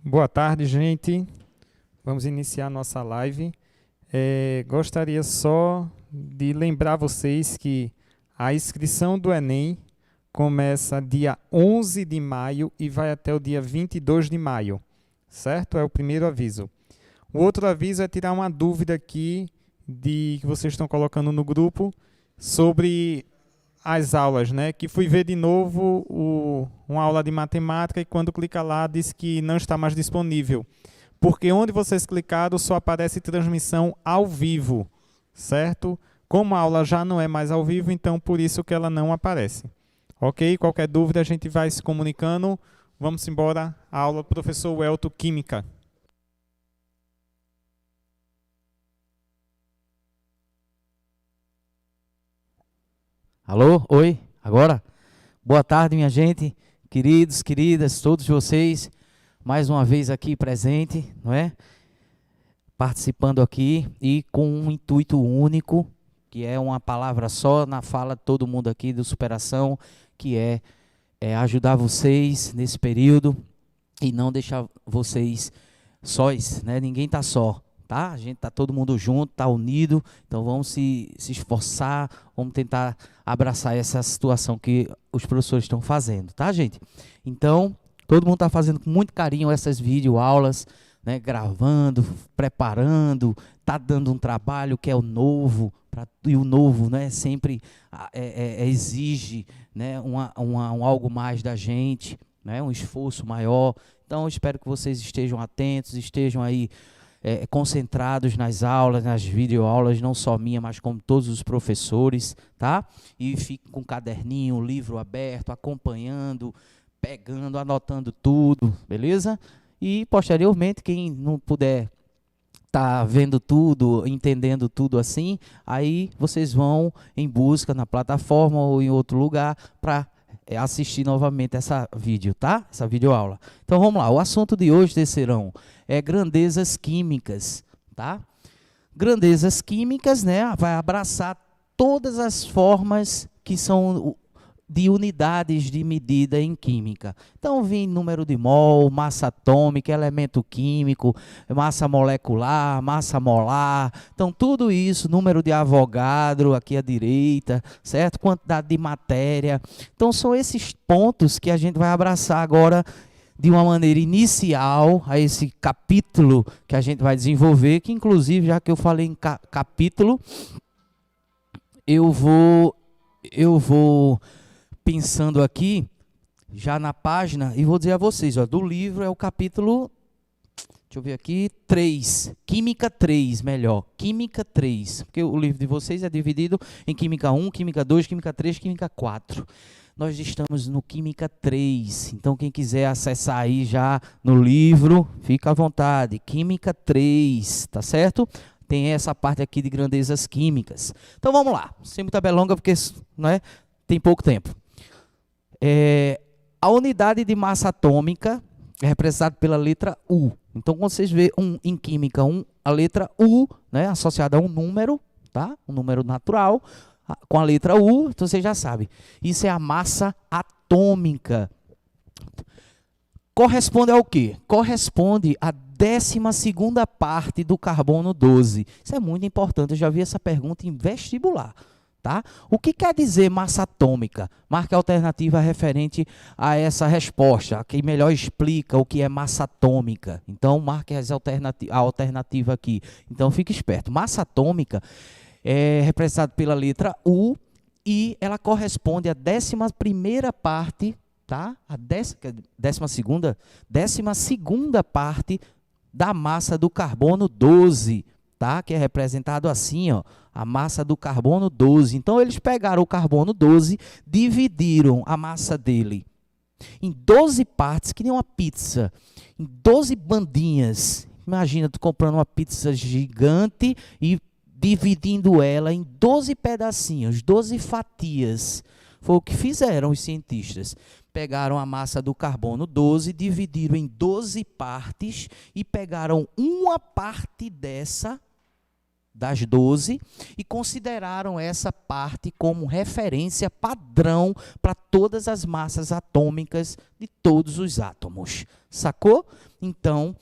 Boa tarde, gente. Vamos iniciar nossa live. Gostaria só de lembrar vocês que a inscrição do Enem começa dia 11 de maio e vai até o dia 22 de maio, certo? É o primeiro aviso. O outro aviso é tirar uma dúvida aqui que vocês estão colocando no grupo sobre as aulas, né? Que fui ver de novo uma aula de matemática e quando clica lá diz que não está mais disponível. Porque onde vocês clicaram só aparece transmissão ao vivo, certo? Como a aula já não é mais ao vivo, então por isso que ela não aparece. Ok? Qualquer dúvida a gente vai se comunicando. Vamos embora. A aula do professor Welto, Química. Alô? Oi? Agora? Boa tarde, minha gente, queridos, queridas, todos vocês, mais uma vez aqui presente, não é? Participando aqui e com um intuito único, que é uma palavra só na fala de todo mundo aqui do Superação, que é ajudar vocês nesse período e não deixar vocês sós, né? Ninguém está só. Tá? A gente está todo mundo junto, está unido, então vamos se esforçar, vamos tentar abraçar essa situação que os professores estão fazendo, tá, gente? Então, todo mundo está fazendo com muito carinho essas videoaulas, né, gravando, preparando, está dando um trabalho que é o novo, e o novo, né, sempre exige, né, um algo mais da gente, né, um esforço maior. Então, eu espero que vocês estejam atentos, estejam aí concentrados nas aulas, nas videoaulas, não só minha, mas como todos os professores, tá? E fiquem com o caderninho, o livro aberto, acompanhando, pegando, anotando tudo, beleza? E, posteriormente, quem não puder estar vendo tudo, entendendo tudo assim, aí vocês vão em busca na plataforma ou em outro lugar para assistir novamente essa vídeo, tá? Essa videoaula. Então vamos lá, o assunto de hoje, Terceirão, é grandezas químicas, tá? Grandezas químicas, né? Vai abraçar todas as formas que são de unidades de medida em química. Então, vem número de mol, massa atômica, elemento químico, massa molecular, massa molar. Então, tudo isso, número de Avogadro aqui à direita, certo? Quantidade de matéria. Então, são esses pontos que a gente vai abraçar agora de uma maneira inicial a esse capítulo que a gente vai desenvolver, que inclusive, já que eu falei em capítulo, eu vou pensando aqui, já na página, e vou dizer a vocês, ó, do livro é o capítulo, deixa eu ver aqui, 3, Química 3, melhor, Química 3, porque o livro de vocês é dividido em Química 1, Química 2, Química 3, Química 4. Nós estamos no Química 3, então quem quiser acessar aí já no livro, fica à vontade, Química 3, tá certo? Tem essa parte aqui de grandezas químicas. Então vamos lá, sem muita belonga, porque não é, tem pouco tempo. A unidade de massa atômica é representada pela letra U. Então, quando vocês vê em química a letra U, né, associada a um número, tá? Um número natural, com a letra U, então vocês já sabem. Isso é a massa atômica. Corresponde ao quê? Corresponde à 12ª parte do carbono 12. Isso é muito importante, eu já vi essa pergunta em vestibular. Tá? O que quer dizer massa atômica? Marque a alternativa referente a essa resposta, que melhor explica o que é massa atômica. Então, marque a alternativa aqui. Então, fique esperto. Massa atômica é representada pela letra U e ela corresponde à 11ª parte, tá? A 12ª parte da massa do carbono 12, tá? Que é representado assim, ó. A massa do carbono 12. Então, eles pegaram o carbono 12, dividiram a massa dele em 12 partes, que nem uma pizza, em 12 bandinhas. Imagina, tu comprando uma pizza gigante e dividindo ela em 12 pedacinhos, 12 fatias. Foi o que fizeram os cientistas. Pegaram a massa do carbono 12, dividiram em 12 partes e pegaram uma parte dessa das 12 e consideraram essa parte como referência padrão para todas as massas atômicas de todos os átomos. Sacou? Então,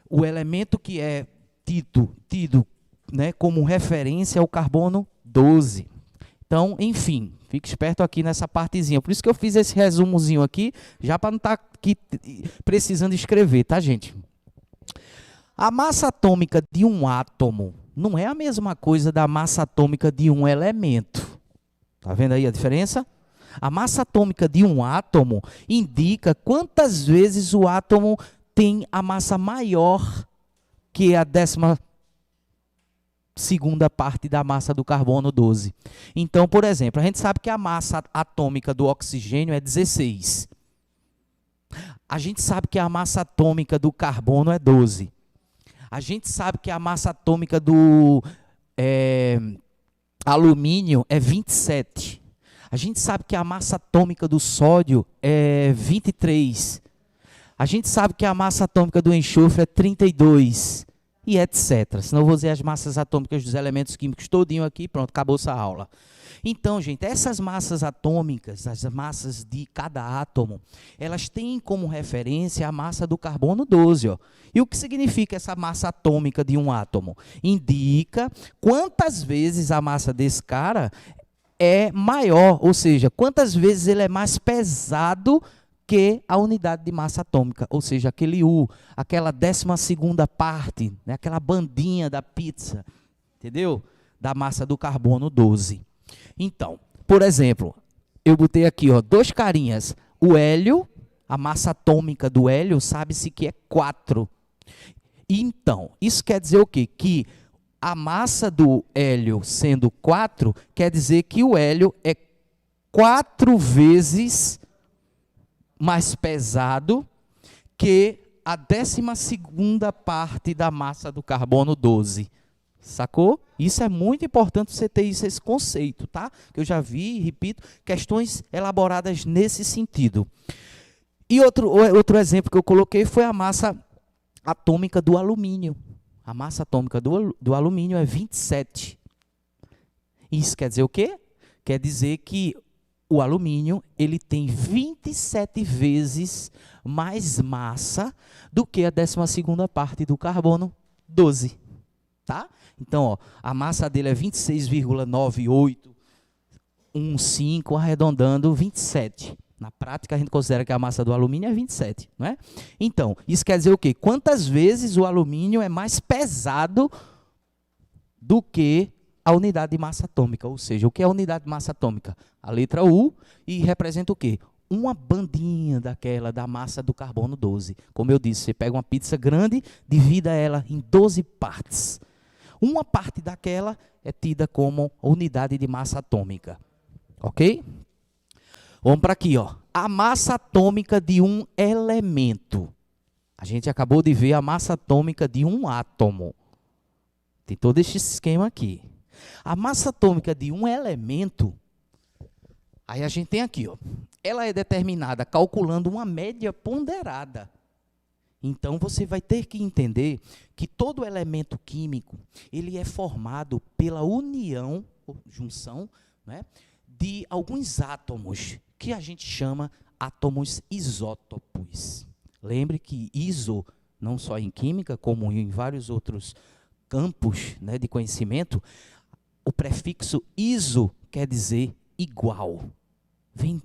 o elemento que é tido né, como referência é o carbono 12. Então, enfim, fique esperto aqui nessa partezinha. Por isso que eu fiz esse resumozinho aqui, já para não estar aqui precisando escrever, tá, gente? A massa atômica de um átomo não é a mesma coisa da massa atômica de um elemento. Tá vendo aí a diferença? A massa atômica de um átomo indica quantas vezes o átomo tem a massa maior que a 12ª parte da massa do carbono 12. Então, por exemplo, a gente sabe que a massa atômica do oxigênio é 16. A gente sabe que a massa atômica do carbono é 12. A gente sabe que a massa atômica do alumínio é 27. A gente sabe que a massa atômica do sódio é 23. A gente sabe que a massa atômica do enxofre é 32. E etc. Senão eu vou dizer as massas atômicas dos elementos químicos todinho aqui, pronto, acabou essa aula. Então, gente, essas massas atômicas, as massas de cada átomo, elas têm como referência a massa do carbono 12. Ó. E o que significa essa massa atômica de um átomo? Indica quantas vezes a massa desse cara é maior, ou seja, quantas vezes ele é mais pesado que a unidade de massa atômica, ou seja, aquele U, aquela 12ª parte, né, aquela bandinha da pizza, entendeu? Da massa do carbono 12. Então, por exemplo, eu botei aqui, ó, 2 carinhas. O hélio, a massa atômica do hélio, sabe-se que é 4. Então, isso quer dizer o quê? Que a massa do hélio sendo 4, quer dizer que o hélio é 4 vezes mais pesado que a 12ª parte da massa do carbono 12. Sacou? Isso é muito importante você ter esse conceito, tá? Que eu já vi, repito, questões elaboradas nesse sentido. E outro exemplo que eu coloquei foi a massa atômica do alumínio. A massa atômica do alumínio é 27. Isso quer dizer o quê? Quer dizer que o alumínio ele tem 27 vezes mais massa do que a 12ª parte do carbono 12. Tá? Então, ó, a massa dele é 26,9815, arredondando 27. Na prática, a gente considera que a massa do alumínio é 27. Não é? Então, isso quer dizer o quê? Quantas vezes o alumínio é mais pesado do que a unidade de massa atômica? Ou seja, o que é a unidade de massa atômica? A letra U, e representa o quê? Uma bandinha daquela da massa do carbono 12. Como eu disse, você pega uma pizza grande, divida ela em 12 partes. Uma parte daquela é tida como unidade de massa atômica. Ok? Vamos para aqui, ó. A massa atômica de um elemento. A gente acabou de ver a massa atômica de um átomo. Tem todo este esquema aqui. A massa atômica de um elemento, aí a gente tem aqui, ó. Ela é determinada calculando uma média ponderada. Então, você vai ter que entender que todo elemento químico, ele é formado pela união, ou junção, né, de alguns átomos, que a gente chama átomos isótopos. Lembre que iso, não só em química, como em vários outros campos, né, de conhecimento, o prefixo iso quer dizer igual. Vem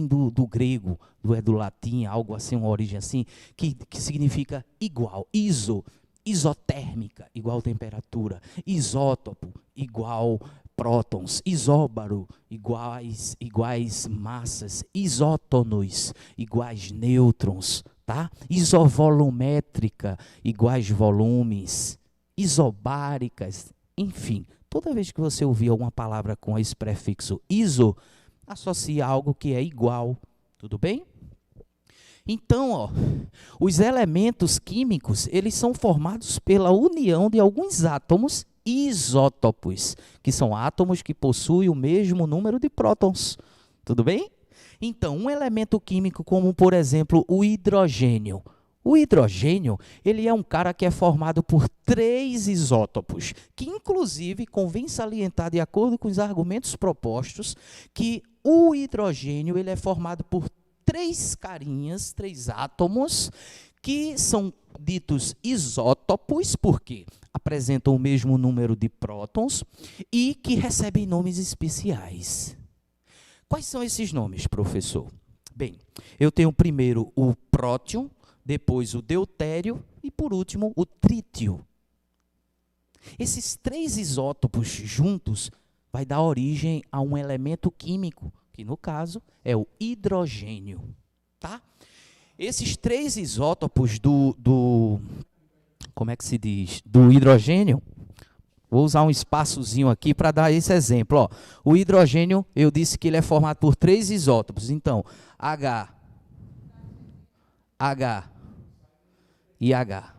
do grego, do latim, algo assim, uma origem assim, que significa igual. Iso, isotérmica, igual temperatura. Isótopo, igual prótons. Isóbaro, iguais massas. Isótonos, iguais nêutrons. Tá? Isovolumétrica, iguais volumes. Isobáricas, enfim. Toda vez que você ouvir alguma palavra com esse prefixo iso, associa algo que é igual, tudo bem? Então, ó, os elementos químicos, eles são formados pela união de alguns átomos isótopos, que são átomos que possuem o mesmo número de prótons, tudo bem? Então, um elemento químico como, por exemplo, o hidrogênio. O hidrogênio, ele é um cara que é formado por 3 isótopos, que inclusive convém salientar, de acordo com os argumentos propostos, que o hidrogênio ele é formado por 3 carinhas, 3 átomos, que são ditos isótopos, porque apresentam o mesmo número de prótons e que recebem nomes especiais. Quais são esses nomes, professor? Bem, eu tenho primeiro o prótion, depois o deutério e, por último, o trítio. Esses 3 isótopos juntos vai dar origem a um elemento químico, que no caso é o hidrogênio. Tá? Esses 3 isótopos como é que se diz? Do hidrogênio, vou usar um espaçozinho aqui para dar esse exemplo. Ó. O hidrogênio, eu disse que ele é formado por 3 isótopos. Então, H e H.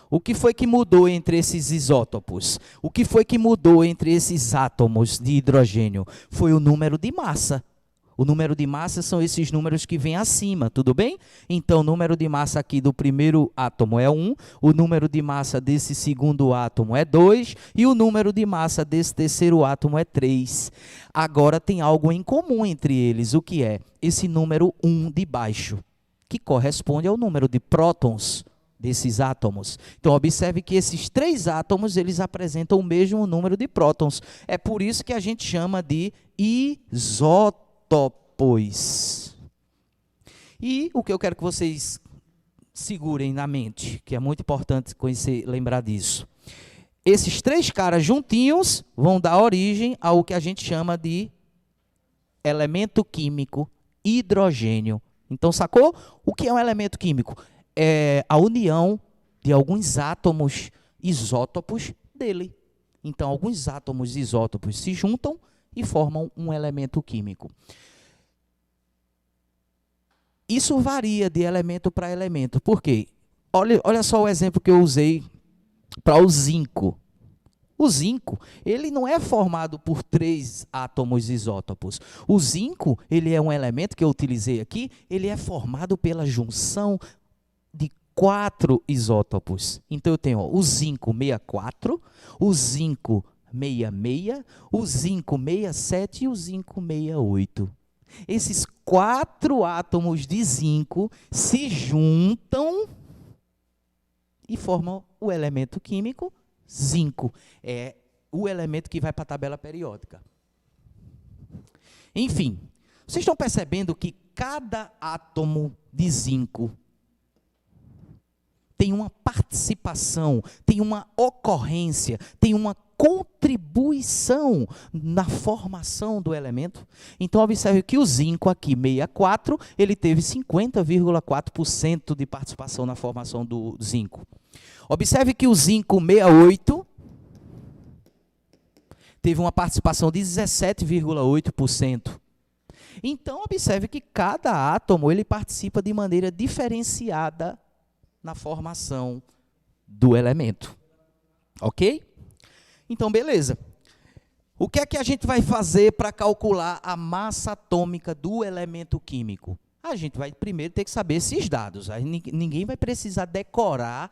O que foi que mudou entre esses isótopos? O que foi que mudou entre esses átomos de hidrogênio? Foi o número de massa. O número de massa são esses números que vêm acima, tudo bem? Então, o número de massa aqui do primeiro átomo é 1, o número de massa desse segundo átomo é 2 e o número de massa desse terceiro átomo é 3. Agora, tem algo em comum entre eles, o que é? Esse número 1 de baixo, que corresponde ao número de prótons desses átomos. Então, observe que esses 3 átomos, eles apresentam o mesmo número de prótons. É por isso que a gente chama de isótopos. E o que eu quero que vocês segurem na mente, que é muito importante conhecer, lembrar disso. Esses 3 caras juntinhos vão dar origem ao que a gente chama de elemento químico hidrogênio. Então, sacou? O que é um elemento químico? É a união de alguns átomos isótopos dele. Então, alguns átomos isótopos se juntam e formam um elemento químico. Isso varia de elemento para elemento. Por quê? Olha só o exemplo que eu usei para o zinco. O zinco, ele não é formado por 3 átomos isótopos. O zinco, ele é um elemento que eu utilizei aqui, ele é formado pela junção de 4 isótopos. Então, eu tenho o zinco 64, o zinco 66, o zinco 67 e o zinco 68. Esses 4 átomos de zinco se juntam e formam o elemento químico zinco. É o elemento que vai para a tabela periódica. Enfim, vocês estão percebendo que cada átomo de zinco tem uma participação, tem uma ocorrência, tem uma contribuição na formação do elemento. Então, observe que o zinco aqui, 64, ele teve 50,4% de participação na formação do zinco. Observe que o zinco 68 teve uma participação de 17,8%. Então, observe que cada átomo ele participa de maneira diferenciada na formação do elemento. Ok? Então, beleza. O que é que a gente vai fazer para calcular a massa atômica do elemento químico? A gente vai primeiro ter que saber esses dados. Ninguém vai precisar decorar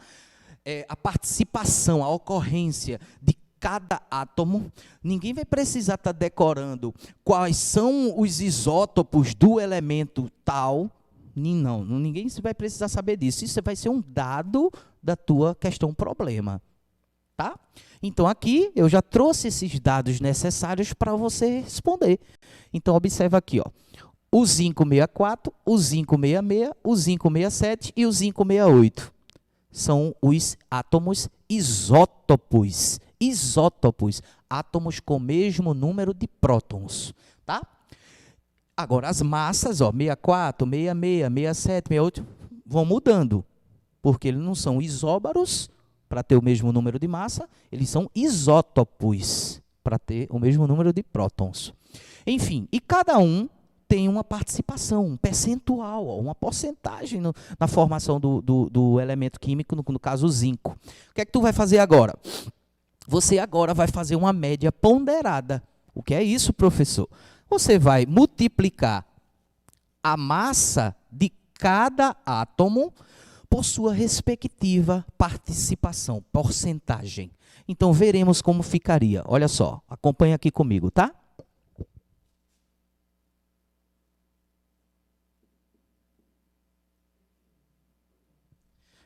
a participação, a ocorrência de cada átomo. Ninguém vai precisar estar decorando quais são os isótopos do elemento tal. Não, ninguém vai precisar saber disso. Isso vai ser um dado da tua questão problema. Tá? Então, aqui, eu já trouxe esses dados necessários para você responder. Então, observa aqui, ó, o zinco 64, o zinco 66, o zinco 67 e o zinco 68. São os átomos isótopos. Isótopos, átomos com o mesmo número de prótons. Tá? Agora, as massas, ó, 64, 66, 67, 68, vão mudando, porque eles não são isóbaros, para ter o mesmo número de massa, eles são isótopos, para ter o mesmo número de prótons. Enfim, e cada um tem uma participação, um percentual, ó, uma porcentagem na formação do elemento químico, no caso o zinco. O que é que tu vai fazer agora? Você agora vai fazer uma média ponderada. O que é isso, professor? Você vai multiplicar a massa de cada átomo por sua respectiva participação, porcentagem. Então, veremos como ficaria. Olha só, acompanha aqui comigo, tá?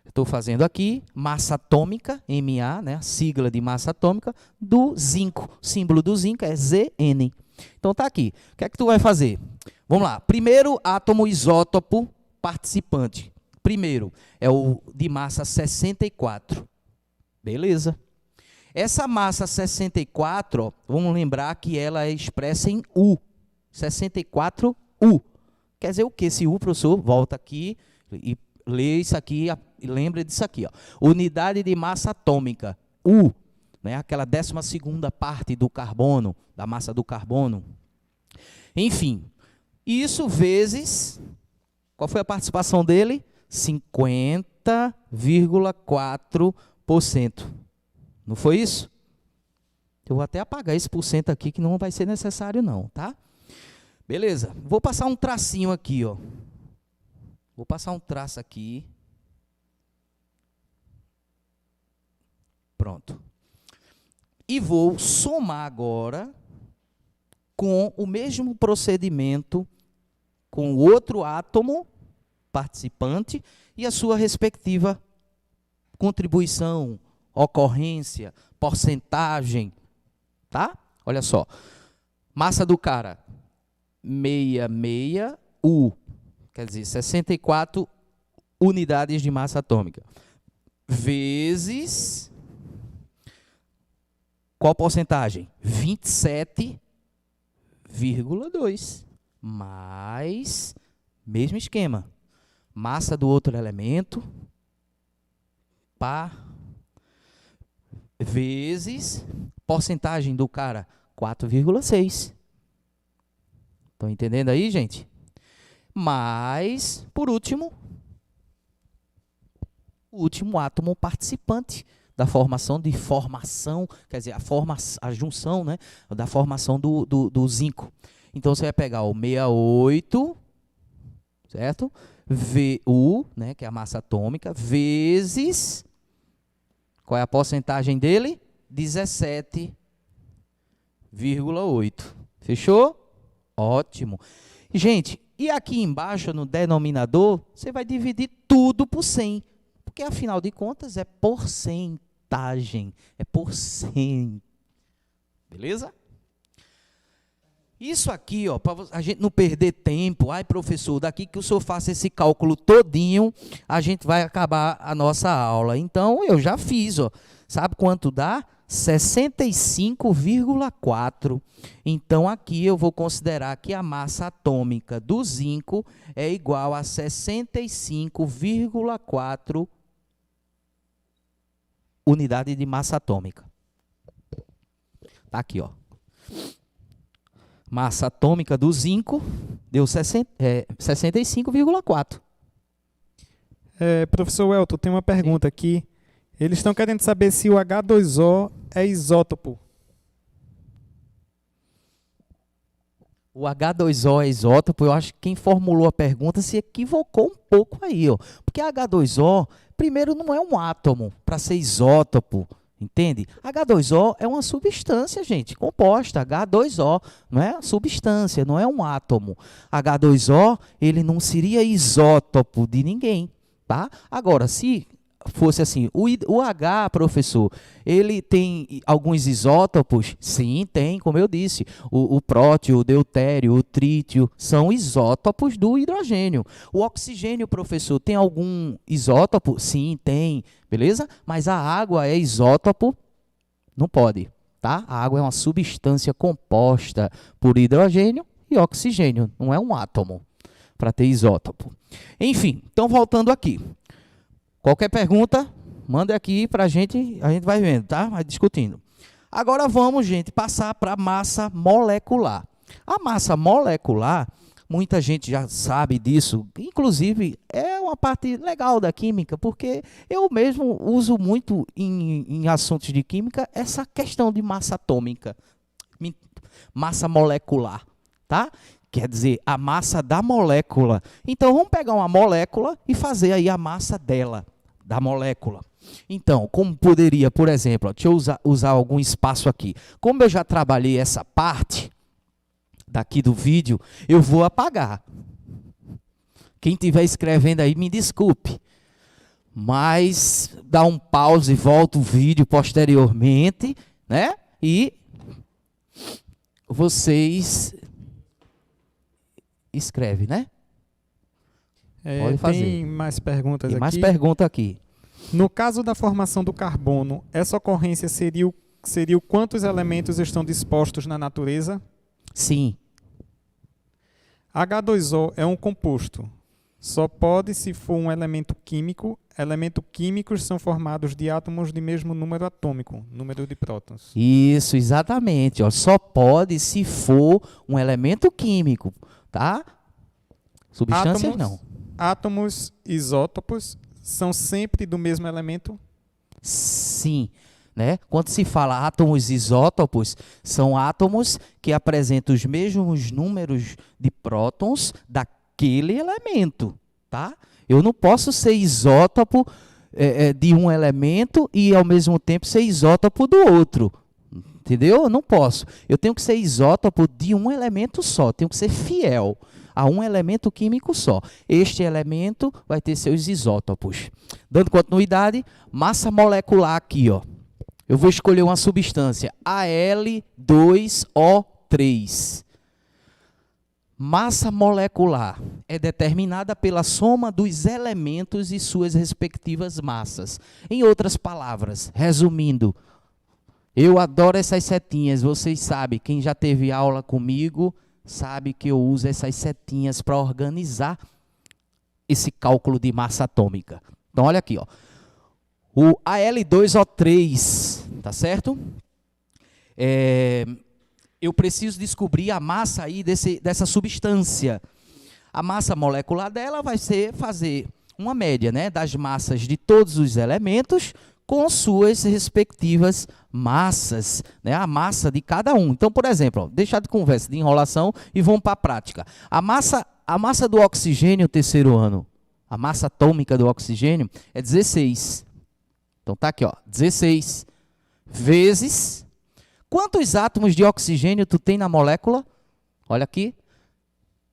Estou fazendo aqui massa atômica, Ma, né, a sigla de massa atômica, do zinco. O símbolo do zinco é Zn. Então, tá aqui. O que é que tu vai fazer? Vamos lá. Primeiro átomo isótopo participante. Primeiro é o de massa 64. Beleza. Essa massa 64, ó, vamos lembrar que ela é expressa em U. 64U. Quer dizer o que? Esse U, professor, volta aqui e lê isso aqui e lembra disso aqui. Ó. Unidade de massa atômica, U, né? Aquela 12ª parte do carbono, da massa do carbono. Enfim, isso vezes, qual foi a participação dele? 50,4%. Não foi isso? Eu vou até apagar esse porcento aqui, que não vai ser necessário não, tá? Beleza, vou passar um tracinho aqui, ó. Vou passar um traço aqui. Pronto. E vou somar agora com o mesmo procedimento com o outro átomo participante e a sua respectiva contribuição, ocorrência, porcentagem, tá? Olha só. Massa do cara, 66U. Quer dizer, 64 unidades de massa atômica. Vezes... Qual porcentagem? 27,2. Mais... Mesmo esquema. Massa do outro elemento. Vezes... Porcentagem do cara, 4,6. Estão entendendo aí, gente? Mas, por último, o último átomo participante da formação, quer dizer, a junção, né, da formação do zinco. Então, você vai pegar o 68, certo? Vu, né, que é a massa atômica, vezes, qual é a porcentagem dele? 17,8. Fechou? Ótimo. Gente, e aqui embaixo, no denominador, você vai dividir tudo por 100. Porque, afinal de contas, é porcentagem. É por 100. Beleza? Isso aqui, ó, para a gente não perder tempo. Ai, professor, daqui que o senhor faça esse cálculo todinho, a gente vai acabar a nossa aula. Então, eu já fiz, ó. Sabe quanto dá? 65,4. Então, aqui eu vou considerar que a massa atômica do zinco é igual a 65,4 unidade de massa atômica. Tá aqui, ó. Massa atômica do zinco deu 65,4. Professor Welton, tem uma pergunta aqui. Eles estão querendo saber se o H2O é isótopo. O H2O é isótopo. Eu acho que quem formulou a pergunta se equivocou um pouco aí, ó. Porque H2O, primeiro, não é um átomo para ser isótopo, entende? H2O é uma substância, gente, composta, H2O, não é substância, não é um átomo. H2O, ele não seria isótopo de ninguém, tá? Agora, se fosse assim, o H, professor, ele tem alguns isótopos? Sim, tem, como eu disse. O prótio, o deutério, o trítio são isótopos do hidrogênio. O oxigênio, professor, tem algum isótopo? Sim, tem, beleza? Mas a água é isótopo? Não pode, tá? A água é uma substância composta por hidrogênio e oxigênio, não é um átomo para ter isótopo. Enfim, então voltando aqui. Qualquer pergunta, manda aqui para a gente vai vendo, tá? Vai discutindo. Agora vamos, gente, passar para a massa molecular. A massa molecular, muita gente já sabe disso, inclusive é uma parte legal da química, porque eu mesmo uso muito em assuntos de química essa questão de massa atômica, massa molecular, tá? quer dizer a massa da molécula. Então, vamos pegar uma molécula e fazer aí a massa dela, da molécula. Então, como poderia, por exemplo, deixa eu usar algum espaço aqui. Como eu já trabalhei essa parte daqui do vídeo, eu vou apagar. Quem estiver escrevendo aí, me desculpe. Mas dá um pause e volta o vídeo posteriormente, né? E vocês escrevem, né? Pode fazer. Tem mais perguntas Tem aqui. mais pergunta aqui. No caso da formação do carbono, essa ocorrência seria o quantos elementos estão dispostos na natureza? Sim. H2O é um composto. Só pode se for um elemento químico. Elementos químicos são formados de átomos de mesmo número atômico, número de prótons. Isso, exatamente. Ó. Só pode se for um elemento químico, tá? Substâncias não. Átomos isótopos são sempre do mesmo elemento? Sim. Né? Quando se fala átomos isótopos, são átomos que apresentam os mesmos números de prótons daquele elemento. Tá? Eu não posso ser isótopo de um elemento e, ao mesmo tempo, ser isótopo do outro. Entendeu? Eu não posso. Eu tenho que ser isótopo de um elemento só. Tenho que ser fiel a um elemento químico só. Este elemento vai ter seus isótopos. Dando continuidade, massa molecular aqui, ó. Eu vou escolher uma substância, Al2O3. Massa molecular é determinada pela soma dos elementos e suas respectivas massas. Em outras palavras, resumindo, eu adoro essas setinhas. Vocês sabem, quem já teve aula comigo, sabe que eu uso essas setinhas para organizar esse cálculo de massa atômica. Então, olha aqui, ó. O Al2O3, tá certo? Eu preciso descobrir a massa aí dessa substância. A massa molecular dela vai ser fazer uma média, né, das massas de todos os elementos com suas respectivas massas, né, a massa de cada um. Então, por exemplo, ó, deixar de conversa, de enrolação e vamos para a prática. A massa do oxigênio, terceiro ano, a massa atômica do oxigênio é 16. Então, tá aqui, ó, 16 vezes... Quantos átomos de oxigênio tu tem na molécula? Olha aqui.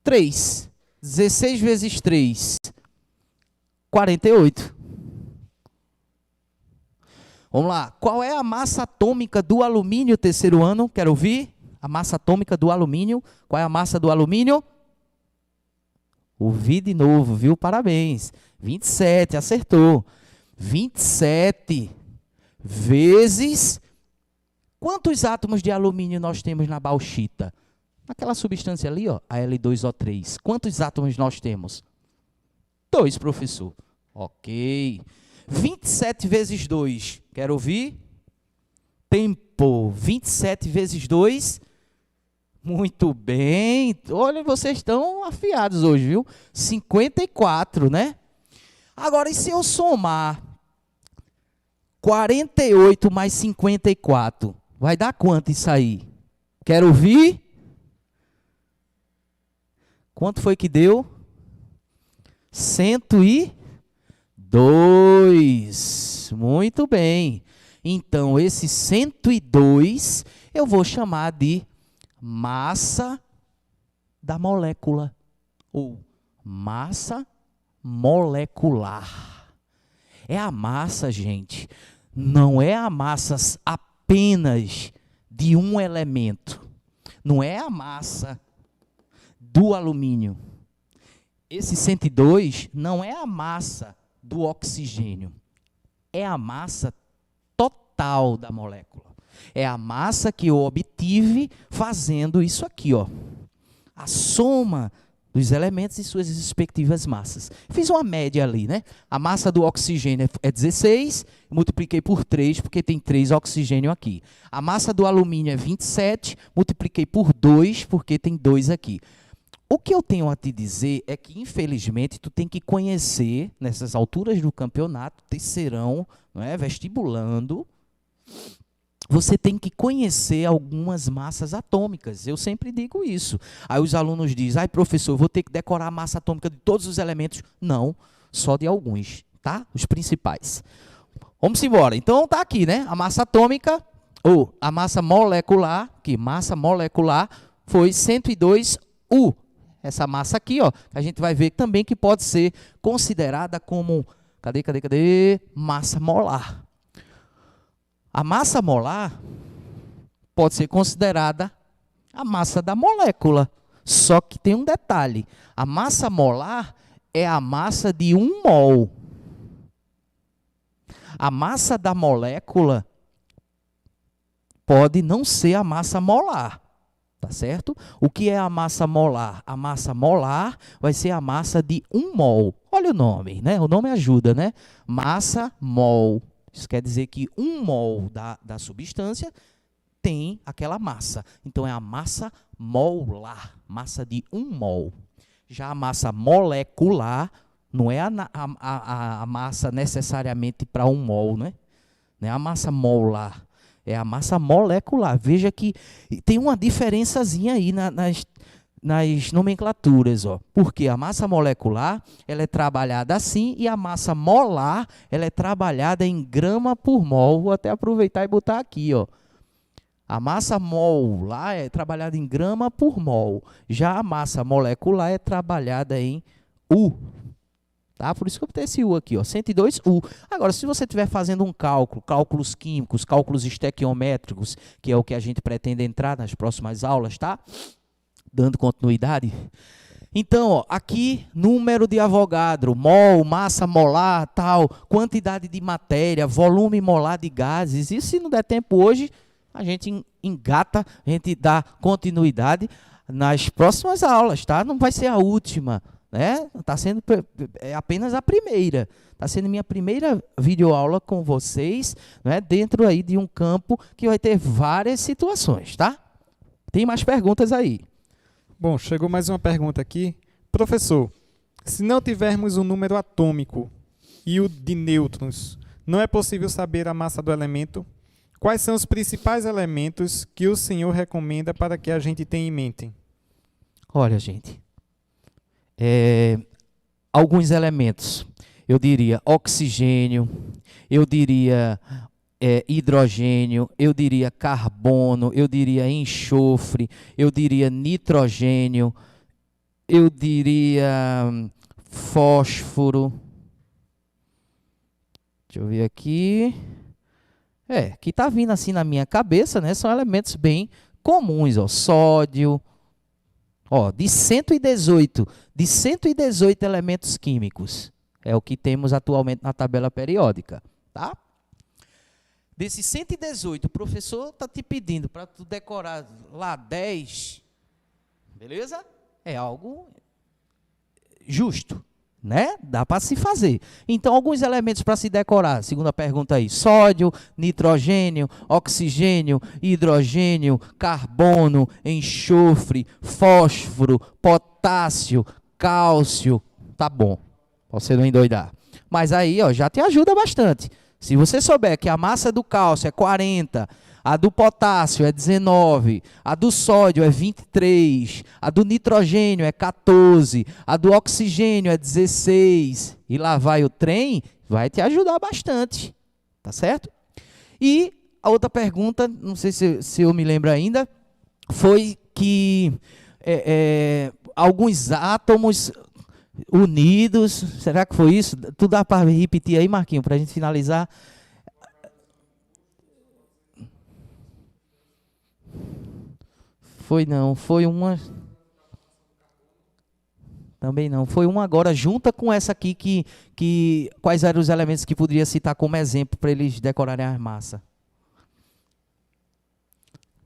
3. 16 vezes 3. 48. Vamos lá. Qual é a massa atômica do alumínio, terceiro ano? Quero ouvir. A massa atômica do alumínio. Qual é a massa do alumínio? Ouvi de novo, viu? Parabéns. 27, acertou. 27 vezes... Quantos átomos de alumínio nós temos na bauxita? Aquela substância ali, ó, Al2O3. Quantos átomos nós temos? 2, professor. Ok. 27 vezes 2. Quero ouvir? Tempo. 27 vezes 2. Muito bem. Olha, vocês estão afiados hoje, viu? 54, né? Agora, e se eu somar 48 mais 54? Vai dar quanto isso aí? Quero ouvir? Quanto foi que deu? 102. Muito bem. Então, esse 102 eu vou chamar de massa da molécula. Ou massa molecular. É a massa, gente. Não é a massa apenas de um elemento. Não é a massa do alumínio. Esse 102 não é a massa do oxigênio. É a massa total da molécula. É a massa que eu obtive fazendo isso aqui, ó. A soma dos elementos e suas respectivas massas. Fiz uma média ali, né? A massa do oxigênio é 16, multipliquei por 3, porque tem 3 oxigênio aqui. A massa do alumínio é 27, multipliquei por 2, porque tem 2 aqui. O que eu tenho a te dizer é que, infelizmente, tu tem que conhecer, nessas alturas do campeonato, terceirão, não é? Vestibulando, você tem que conhecer algumas massas atômicas. Eu sempre digo isso. Aí os alunos dizem, ai professor, eu vou ter que decorar a massa atômica de todos os elementos. Não, só de alguns, tá? Os principais. Vamos embora. Então tá aqui, né? A massa atômica, ou a massa molecular, que massa molecular foi 102 U. Essa massa aqui, ó, a gente vai ver também que pode ser considerada como, cadê? Massa molar. A massa molar pode ser considerada a massa da molécula. Só que tem um detalhe. A massa molar é a massa de 1 mol. A massa da molécula pode não ser a massa molar. Tá certo? O que é a massa molar? A massa molar vai ser a massa de 1 mol. Olha o nome, né? O nome ajuda, né? Massa mol. Isso quer dizer que 1 mol da substância tem aquela massa. Então, é a massa molar, massa de 1 mol. Já a massa molecular não é a massa necessariamente para 1 mol, né? Não é a massa molar, é a massa molecular. Veja que tem uma diferençazinha aí nas nomenclaturas, ó. Porque a massa molecular ela é trabalhada assim e a massa molar ela é trabalhada em grama por mol. Vou até aproveitar e botar aqui, ó. A massa molar é trabalhada em grama por mol. Já a massa molecular é trabalhada em U. Tá? Por isso que eu botei esse U aqui, ó, 102 U. Agora, se você estiver fazendo um cálculo, cálculos químicos, cálculos estequiométricos, que é o que a gente pretende entrar nas próximas aulas, tá? Dando continuidade. Então, ó, aqui, número de Avogadro, mol, massa molar, tal, quantidade de matéria, volume molar de gases. E se não der tempo hoje, a gente engata, a gente dá continuidade nas próximas aulas, tá? Não vai ser a última, né? Está sendo apenas a primeira. Está sendo minha primeira videoaula com vocês, né? Dentro aí de um campo que vai ter várias situações, tá? Tem mais perguntas aí. Bom, chegou mais uma pergunta aqui. Professor, se não tivermos o número atômico e o de nêutrons, não é possível saber a massa do elemento? Quais são os principais elementos que o senhor recomenda para que a gente tenha em mente? Olha, gente, alguns elementos, eu diria oxigênio, eu diria hidrogênio, eu diria carbono, eu diria enxofre, eu diria nitrogênio, eu diria fósforo. Deixa eu ver aqui. Que está vindo assim na minha cabeça, né? São elementos bem comuns, ó. Sódio, ó, de 118 elementos químicos. É o que temos atualmente na tabela periódica, tá? Desses 118, o professor está te pedindo para tu decorar lá 10, beleza? É algo justo, né? Dá para se fazer. Então, alguns elementos para se decorar. Segunda pergunta aí. Sódio, nitrogênio, oxigênio, hidrogênio, carbono, enxofre, fósforo, potássio, cálcio. Tá bom. Você não endoidar. Mas aí, ó, já te ajuda bastante. Se você souber que a massa do cálcio é 40, a do potássio é 19, a do sódio é 23, a do nitrogênio é 14, a do oxigênio é 16, e lá vai o trem, vai te ajudar bastante, tá certo? E a outra pergunta, não sei se eu me lembro ainda, foi que alguns átomos unidos, será que foi isso? Tu dá para repetir aí, Marquinhos, para a gente finalizar? Foi não, foi uma... Também não, foi uma agora, junta com essa aqui, que quais eram os elementos que poderia citar como exemplo para eles decorarem a massa?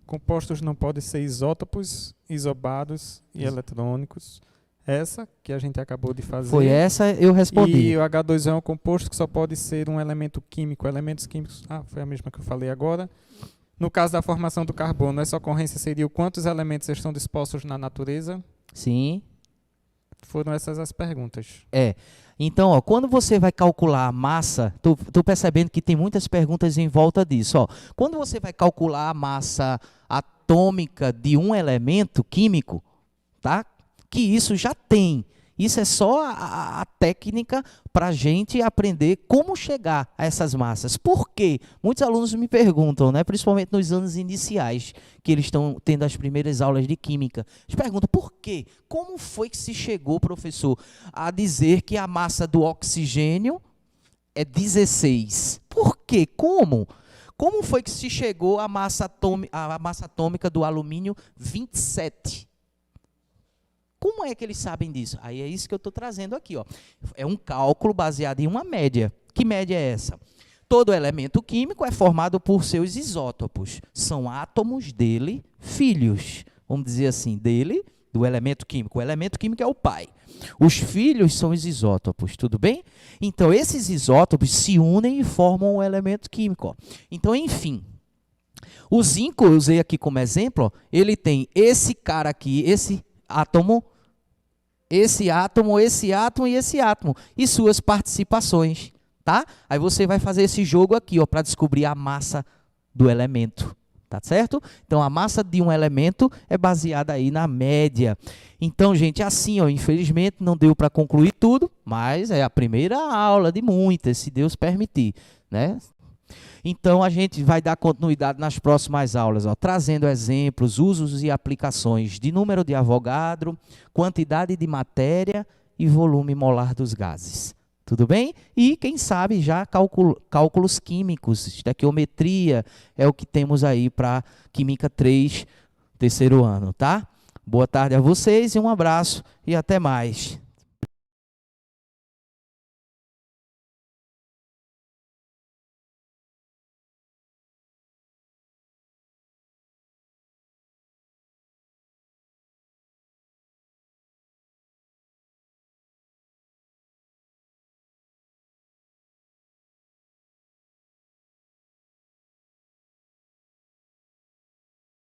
Compostos não podem ser isótopos, isobados e eletrônicos. Essa que a gente acabou de fazer. Foi essa, eu respondi. E o H2O é um composto que só pode ser um elemento químico. Elementos químicos, foi a mesma que eu falei agora. No caso da formação do carbono, essa ocorrência seria o quantos elementos estão dispostos na natureza? Sim. Foram essas as perguntas. Então, ó, quando você vai calcular a massa, tô percebendo que tem muitas perguntas em volta disso. Ó. Quando você vai calcular a massa atômica de um elemento químico, tá? Que isso já tem. Isso é só a técnica para a gente aprender como chegar a essas massas. Por quê? Muitos alunos me perguntam, né, principalmente nos anos iniciais, que eles estão tendo as primeiras aulas de química. Eles perguntam, por quê? Como foi que se chegou, professor, a dizer que a massa do oxigênio é 16? Por quê? Como? Como foi que se chegou à massa atômica do alumínio 27? Como é que eles sabem disso? Aí é isso que eu estou trazendo aqui. Ó. É um cálculo baseado em uma média. Que média é essa? Todo elemento químico é formado por seus isótopos. São átomos dele, filhos. Vamos dizer assim, dele, do elemento químico. O elemento químico é o pai. Os filhos são os isótopos, tudo bem? Então, esses isótopos se unem e formam o elemento químico. Ó. Então, enfim, o zinco, eu usei aqui como exemplo, ó, ele tem esse cara aqui, esse átomo, esse átomo, esse átomo e esse átomo, e suas participações, tá? Aí você vai fazer esse jogo aqui, ó, para descobrir a massa do elemento, tá certo? Então, a massa de um elemento é baseada aí na média. Então, gente, assim, ó, infelizmente não deu para concluir tudo, mas é a primeira aula de muitas, se Deus permitir, né? Então, a gente vai dar continuidade nas próximas aulas, ó, trazendo exemplos, usos e aplicações de número de Avogadro, quantidade de matéria e volume molar dos gases. Tudo bem? E, quem sabe, já cálculos químicos, estequiometria, é o que temos aí para Química 3, terceiro ano, tá? Boa tarde a vocês e um abraço e até mais.